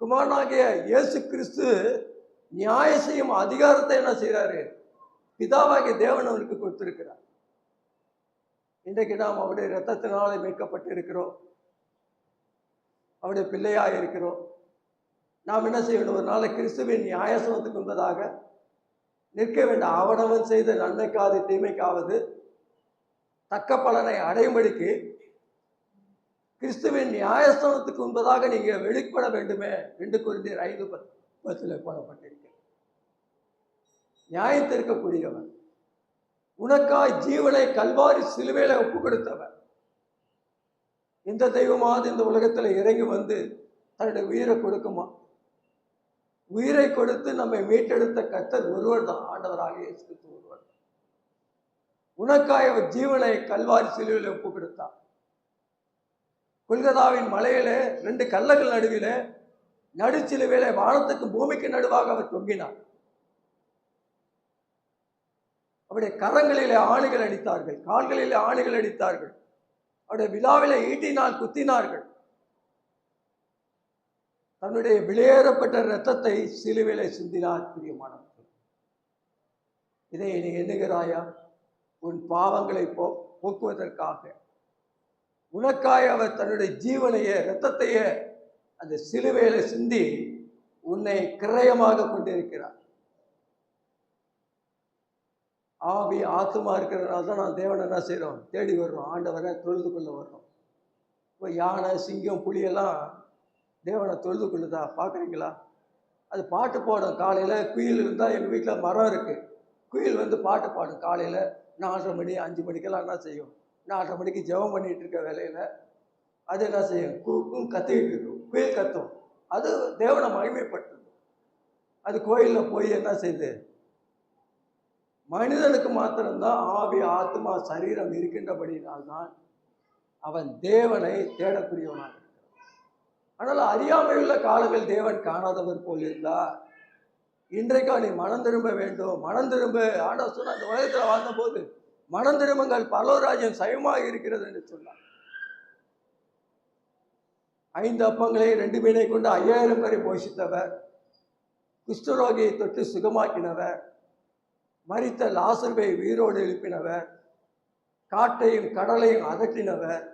குமாரனாகிய இயேசு கிறிஸ்து நியாய செய்யும் அதிகாரத்தை என்ன செய்யறாரு, பிதாவாகிய தேவன் அவருக்கு கொடுத்திருக்கிறார். இன்றைக்கு நாம் அவருடைய இரத்தத்தினாலே மீட்கப்பட்டு இருக்கிறோம், அவருடைய பிள்ளையாக இருக்கிறோம். நாம் என்ன செய்யணும், ஒரு நாளை கிறிஸ்துவின் நியாயசனத்துக்கு முன்பதாக நிற்க வேண்டும். அவனவன் செய்த நன்மைக்காவது தீமைக்காவது தக்க பலனை அடையும்படிக்கு கிறிஸ்துவின் நியாயஸ்தானத்துக்கு முன்பதாக நீங்க வெளிப்பட வேண்டுமே. 2 கொரிந்தியர் 5:10 போடப்பட்டிருக்க. நியாயத்திற்கக்கூடியவர், உனக்காய் ஜீவனை கல்வாரி சிலுவையில ஒப்பு கொடுத்தவர். இந்த தெய்வமாவது இந்த உலகத்துல இறங்கி வந்து தன்னுடைய உயிரை கொடுக்குமா? உயிரை கொடுத்து நம்மை மீட்டெடுத்த கர்த்தர் ஒருவர் தான், ஆண்டவராக இயேசு கிறிஸ்து ஒருவர். உனக்காய் அவர் ஜீவனை கல்வாரி சிலுவையில ஒப்பு கொடுத்தார். கொல்கத்தாவின் மலையில 2 கல்லங்கள் நடுவில நடுச்சிலுவையில வானத்துக்கு பூமிக்கு நடுவாக அவர் தொங்கினார். அவருடைய கரங்களிலே ஆணிகள் அடித்தார்கள், கால்களிலே ஆணிகள் அடித்தார்கள், அவருடைய விழாவில ஈட்டினால் குத்தினார்கள். தன்னுடைய வெளியேறப்பட்ட இரத்தத்தை சிலுவையிலே சிந்தினார். பிரியமானவர்களே, இதை நீ எண்ணுகிறாயா? உன் பாவங்களை போக்குவதற்காக உனக்காய் அவர் தன்னுடைய ஜீவனையே இரத்தத்தையே அந்த சிலுவையில சிந்தி உன்னை கிரயமாக கொண்டிருக்கிறார். ஆவி ஆத்துமா இருக்கிறதுனால தான் நான் தேவனை என்ன செய்கிறோம், தேடி வர்றோம், ஆண்டவரை தொழுது கொள்ள வர்றோம். இப்போ யானை, சிங்கம், புலியெல்லாம் தேவனை தொழுது கொள்ளுதா பார்க்குறீங்களா? அது பாட்டு பாடும். காலையில் குயில் இருந்தால் எங்கள் வீட்டில் மரம் இருக்குது, குயில் வந்து பாட்டு பாடும். காலையில் 4:30 மணி 5 மணிக்கெல்லாம் என்ன செய்யும், 4:30 மணிக்கு ஜெபம் பண்ணிகிட்டு இருக்க வேலையில் அது என்ன செய்யும், கூக்கும் கத்திக்கிட்டு இருக்கும், குயில் கத்தும். அது தேவனை மகிமைப்பட்டது. அது கோயிலில் போய் என்ன செய்யுது, மனிதனுக்கு மாத்திரம்தான் ஆவி ஆத்மா சரீரம் இருக்கின்றபடினால்தான் அவன் தேவனை தேடக்கூடியவனாக இருக்கிறான். ஆனால் அறியாமையுள்ள காலங்கள் தேவன் காணாதவர் போல் இருந்தார். இன்றைக்கு நீ மனம் திரும்ப வேண்டும், மனம் திரும்ப. ஆண்டவர் சொன்ன அந்த உலகத்தில் வாழ்ந்தபோது மனம் திரும்புங்கள், பரலோகராஜ்யம் சமமாக இருக்கிறது என்று சொன்னார். 5 அப்பங்களை 2 மீனை கொண்டு 5000 பேரை போஷித்தவர், குஷ்டரோகியை தொட்டு சுகமாக்கினவர், மரித்த லாசருவை உயிரோடு எழுப்பினவர், காட்டையும் கடலையும் அதட்டினவர்,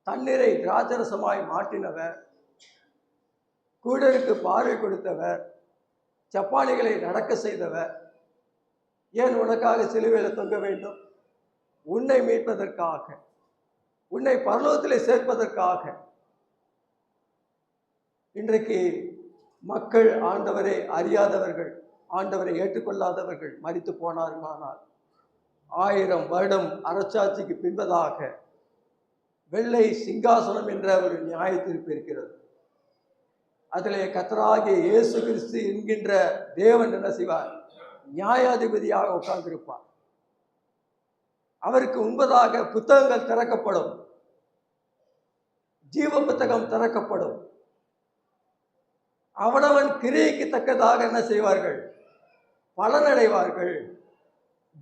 தண்ணீரை திராட்சரசமாய் மாற்றினவர், கூடருக்கு பார்வை கொடுத்தவர், சப்பானிகளை நடக்க செய்தவர். ஏன் உனக்காக சிலுவையில் தொங்க வேண்டும்? உன்னை மீட்பதற்காக, உன்னை பரலோகத்திலே சேர்ப்பதற்காக. இன்றைக்கு மக்கள் ஆண்டவரை அறியாதவர்கள், ஆண்டவரை ஏற்றுக்கொள்ளாதவர்கள் மரித்து போனார்களானால் 1000 வருடம் அரசாட்சிக்கு பின்பதாக வெள்ளை சிங்காசனம் என்ற ஒரு நியாய தீர்ப்பு இருக்கிறது. அதிலே கர்த்தராகிய இயேசு கிறிஸ்து என்கின்ற தேவன் என்ன செய்வார், நியாயாதிபதியாக உட்கார்ந்திருப்பார். அவருக்கு முன்பதாக புத்தகங்கள் திறக்கப்படும், ஜீவ புத்தகம் திறக்கப்படும். அவனவன் கிரியைக்கு தக்கதாக என்ன செய்வார்கள், பலனடைவார்கள்.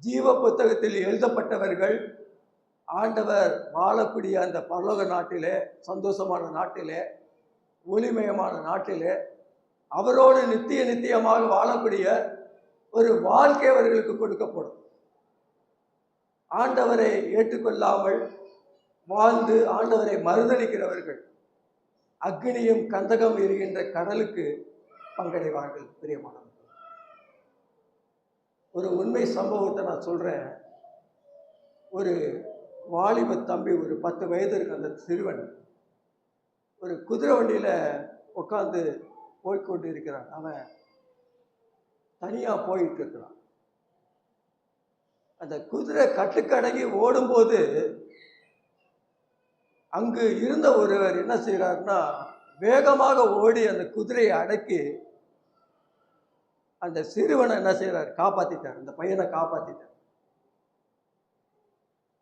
ஜீவ புத்தகத்தில் எழுதப்பட்டவர்கள் ஆண்டவர் வாழக்கூடிய அந்த பரலோக நாட்டிலே, சந்தோஷமான நாட்டிலே, ஒளிமயமான நாட்டிலே அவரோடு நித்தியமாக வாழக்கூடிய ஒரு வாழ்க்கை அவர்களுக்கு கொடுக்கப்படும். ஆண்டவரை ஏற்றுக்கொள்ளாமல் வாழ்ந்து ஆண்டவரை மறுதலிக்கிறவர்கள் அக்னியும் கந்தகம் எரிகின்ற கடலுக்கு பங்கடைவார்கள். பிரியமானவர்கள், ஒரு உண்மை சம்பவத்தை நான் சொல்றேன். ஒரு வாலிப தம்பி, ஒரு 10 வயது இருக்கு அந்த சிறுவன், ஒரு குதிரை வண்டியில் உட்காந்து போய்கொண்டு இருக்கிறான். அவன் தனியாக போயிட்டு இருக்கிறான். அந்த குதிரை கட்டுக்கடங்கி ஓடும்போது அங்கு இருந்த ஒருவர் என்ன செய்கிறாருன்னா, வேகமாக ஓடி அந்த குதிரையை அடக்கி அந்த சிறுவனை என்ன செய்கிறார், காப்பாற்றிட்டார். அந்த பையனை காப்பாற்றிட்டார்.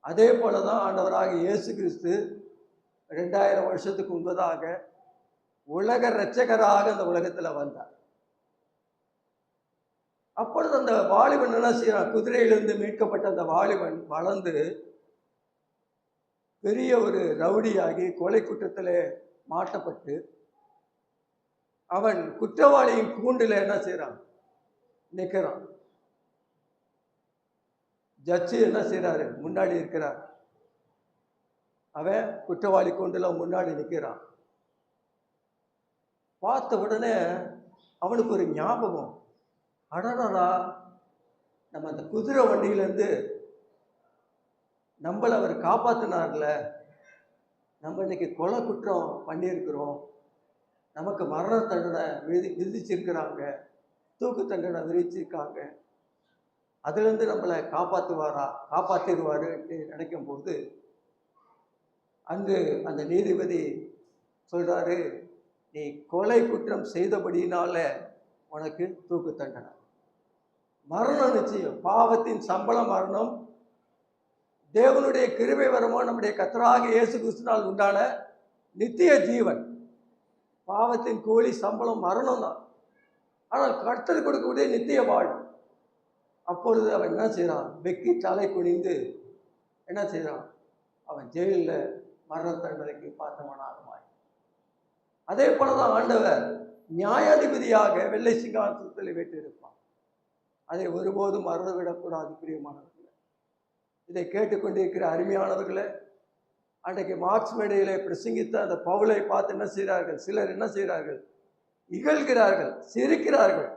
அதே போல தான் ஆண்டவராக இயேசு கிறிஸ்து 2000 வருஷத்துக்கு முன்பதாக உலக இரட்சகராக அந்த உலகத்தில் வந்தார். அப்பொழுது அந்த வாலிபன் என்ன செய்யறான், குதிரையிலிருந்து மீட்கப்பட்ட அந்த வாலிபன் வளர்ந்து பெரிய ஒரு ரவுடியாகி கொலை குற்றத்தில் மாட்டப்பட்டு அவன் குற்றவாளியின் கூண்டில் என்ன செய்யறான், நிற்கிறான். ஜட்ஜு என்ன செய்யறாரு, முன்னாடி இருக்கிறார். அவன் குற்றவாளி கூண்டுல முன்னாடி நிற்கிறான். பார்த்த உடனே அவனுக்கு ஒரு ஞாபகம், அடடா, நம்ம அந்த குதிரை வண்டியிலேருந்து நம்மளை அவர் காப்பாற்றினார்ல, நம்ம இன்னைக்கு கொலை குற்றம் பண்ணியிருக்கிறோம், நமக்கு மரண தண்டனை விதிச்சிருக்கிறாங்க, தூக்கு தண்டனை விதிச்சிருக்காங்க, அதுலேருந்து நம்மளை காப்பாற்றிடுவாரு நினைக்கும் போது அங்கு அந்த நீதிபதி சொல்றாரு, நீ கொலை குற்றம் செய்தபடினால உனக்கு தூக்கு தண்டனை, மரணம் நிச்சயம். பாவத்தின் சம்பளம் மரணம், தேவனுடைய கிருபை வரமோ நம்முடைய கர்த்தராகிய இயேசு கிறிஸ்துவினால் உண்டான நித்திய ஜீவன். பாவத்தின் கூலி சம்பளம் மரணம் தான், ஆனால் கர்த்தர் கொடுக்கக்கூடிய நித்திய வாழ்வு. அப்பொழுது அவன் என்ன செய்யறான், வெக்கி தலை குனிந்து என்ன செய்யறான், அவன் ஜெயிலில் மரண தண்டனைக்கு பார்த்தவனாக மாறி. அதே போலதான் ஆண்டவர் நியாயாதிபதியாக வெள்ளை சிங்காசனத்தில் வீட்டிருப்பான். அதை ஒருபோதும் மறந்துவிடக்கூடாது. பிரியமானவர்களே, இதை கேட்டுக்கொண்டிருக்கிற அருமையானவர்களே, அன்றைக்கு மார்க்ஸ் மேடையிலே பிரசங்கித்த அந்த பவுலை பார்த்து என்ன செய்கிறார்கள்? சிலர் என்ன செய்கிறார்கள்? இகழ்கிறார்கள், சிரிக்கிறார்கள்.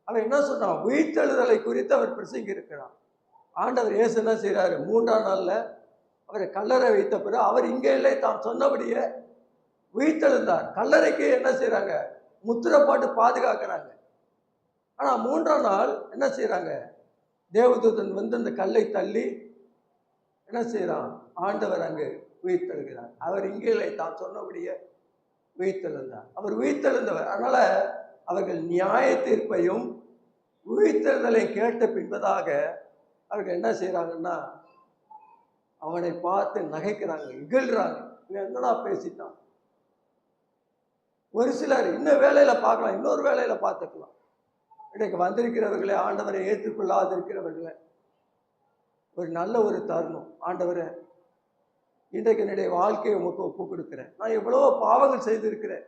அவன் என்ன சொன்னான்? உயிர்த்தெழுதலை குறித்து அவர் பிரசங்கி இருக்கிறான். ஆண்டவர் இயேசு என்ன செய்கிறாரு? 3ஆம் நாள்ல அவரை கல்லறை வைத்த பிறகு அவர் இங்கே இல்லை, தாம் சொன்னபடியே உயிர்த்தெழுந்தார். கல்லறைக்கு என்ன செய்கிறாங்க? முத்திரை போட்டு பாதுகாக்கிறாங்க. ஆனால் 3ஆம் நாள் என்ன செய்கிறாங்க? தேவதூதன் வந்து அந்த கல்லை தள்ளி என்ன செய்கிறான்? ஆண்டவர் அங்கு உயிர்த்தெழுகிறார். அவர் இங்கே இல்லை, தாம் சொன்னபடியே உயிர்த்தெழுந்தார். அவர் உயிர்த்தெழுந்தவர். அதனால அவர்கள் நியாய தீர்ப்பையும் உயிர்த்தெழுதலை கேட்ட பின்பதாக அவர்கள் என்ன செய்கிறாங்கன்னா, அவனை பார்த்து நகைக்கிறாங்க, இகழ்றாங்க. இவன் என்னடா பேசிட்டான். ஒரு சிலர் இன்னும் வேலையில பார்க்கலாம், இன்னொரு வேலையில பார்த்துக்கலாம். இன்றைக்கு வந்திருக்கிறவர்களே, ஆண்டவரை ஏற்றுக்கொள்ளாதிருக்கிறவர்களே, ஒரு நல்ல ஒரு தருணம். ஆண்டவரை, இன்றைக்கு என்னுடைய வாழ்க்கையை உமக்கு ஒப்பு கொடுக்கிறேன். நான் எவ்வளவோ பாவங்கள் செய்திருக்கிறேன்.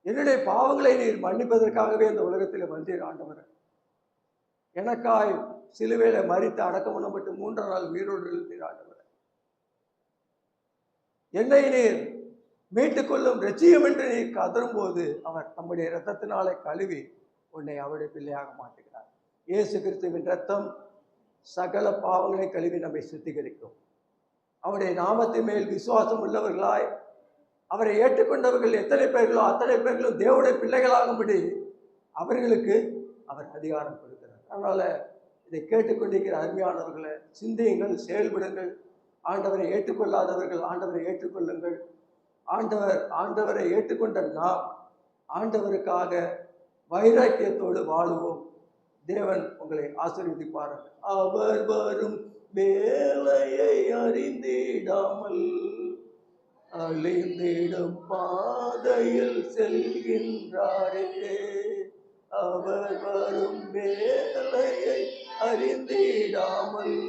என்னுடைய பாவங்களை நீர் மன்னிப்பதற்காகவே இந்த உலகத்தில் வந்தீர் ஆண்டவரை. எனக்காய் சிலுவையில மரித்து அடக்கம் பண்ணப்பட்டு 3ஆம் நாள் உயிரோடு எழுந்தீர் ஆண்டவரை. என்னை நீர் மீட்டுக்கொள்ளும் ரட்சியம் என்று நீர் கதரும் போது அவர் தம்முடைய இரத்தத்தினாலே கழுவி உன்னை அவருடைய பிள்ளையாக மாற்றுகிறார். இயேசு கிறிஸ்துவின் இரத்தம் சகல பாவங்களை கழுவி நம்மை சுத்திகரிக்கும். அவருடைய நாமத்தின் மேல் விசுவாசம் உள்ளவர்களாய் அவரை ஏற்றுக்கொண்டவர்கள் எத்தனை பேர்களோ அத்தனை பேர்களும் தேவனுடைய பிள்ளைகளாகும்படி அவர்களுக்கு அவர் அதிகாரம் கொடுக்கிறார். அதனால இதை கேட்டுக்கொண்டிருக்கிற அருமையானவர்களை, சிந்தியுங்கள், செயல்படுங்கள். ஆண்டவரை ஏற்றுக்கொள்ளாதவர்கள் ஆண்டவரை ஏற்றுக்கொள்ளுங்கள். ஆண்டவரை ஏற்றுக்கொண்ட நாம் ஆண்டவருக்காக வைராக்கியத்தோடு வாழுவோம். தேவன் உங்களை ஆசீர்வதிப்பார்கள். அவர் வரும் வேலையை அறிந்திடாமல் அழிந்திடும் பாதையில் செல்கின்றாரே. அவர் வரும் வேலையை அறிந்திடாமல்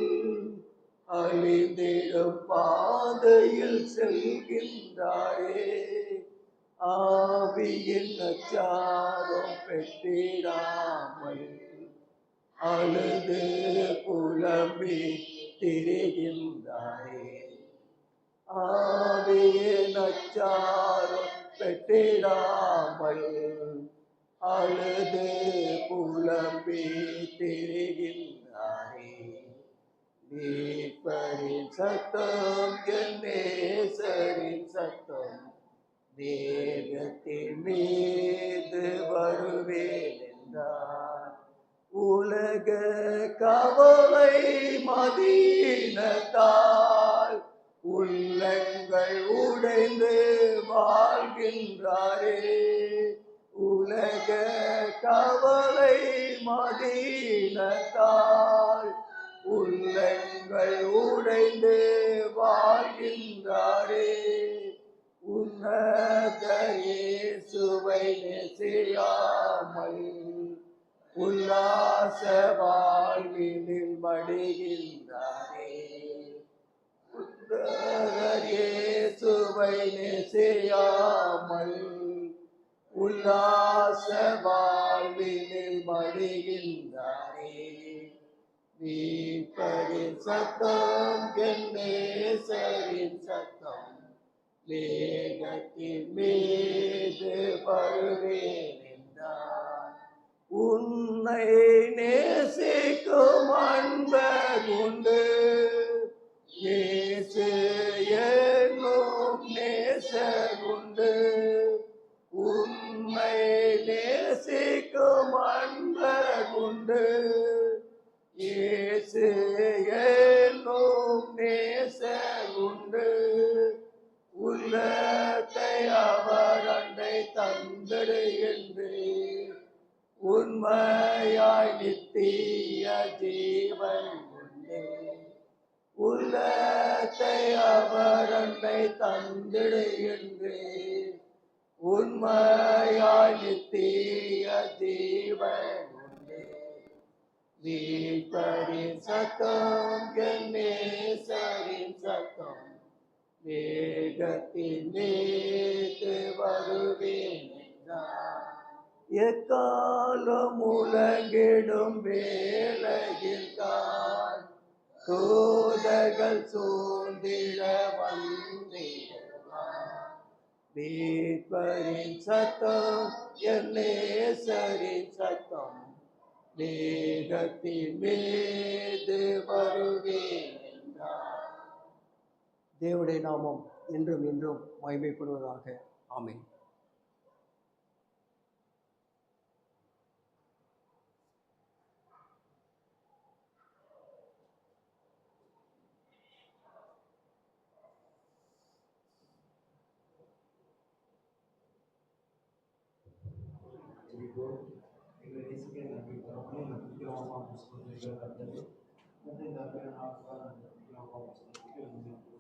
அழிந்திடும் பாதையில் செல்கின்றாரே. ஆவியின் அச்சாரம் பெற்றிடாமல் அழுது புலம்பி திரிகின்றாரே. ஆவியின் அச்சாரம் பெற்றிடாமல் அழுது புலம்பி திரிகின்றாரே. மீட்பரின் சத்தம், என் நேசரின் சத்தம், தேகத்தின் மீது வருவேன் என்றார். உலக கவலை மதீனத்தால் உள்ளங்கள் உடைந்து வாழ்கின்றாரே. உலக கவலை மதீனத்தால் உள்ளங்கள் உடைந்து வாழ்கின்றாரே. உன்னத இயேசுவை நேசியாமல் உல்லாச வாழ்வினில் மடிகின்றாரே. உன்னத இயேசுவை நேசியாமல் உல்லாச வாழ்வினில் மடிகின்றாரே. மீட்பரின் சத்தம், என் நேசரின் சத்தம், மேகத்தின் மீது வருவேன் என்றார். உன்னை நேசிக்கும் அன்புண்டு இயேசு என்னும் நேசருண்டு. உன்னை நேசிக்கும் அன்புண்டு இயேசு என்னும் நேசருண்டு. உள்ளத்தை அவர் அண்டை தந்திடு என்று உண்மையாய் நித்திய ஜீவன் உண்டு. உள்ளத்தை அவர் அண்டை தந்திடு என்று உண்மையாய் நித்திய ஜீவன் உண்டு. மீட்பரின் சத்தம், என் நேசரின் சத்தம், மேகத்தின் மீது வருவேன் என்றார். எக்காலம் முழங்கிடும் வேளையில் தான் தூதர்கள் சூழ்ந்திட வந்திடுவார். மீட்பரின் சத்தம் என் நேசரின் சத்தம், மேகத்தின் மீது வருவேன் என்றார். தேவனுடைய நாமம் என்றும் இன்றும் மகிமைப்படுவதாக. ஆமென். எங்களை நேசிக்க நன்றி தரப்பனே. நம்பிக்கையாமா புஸ்தகத்தை கண்டது. நன்றி இந்த நாட்கள் நம்பிக்கையாமா புஸ்தகத்துக்கு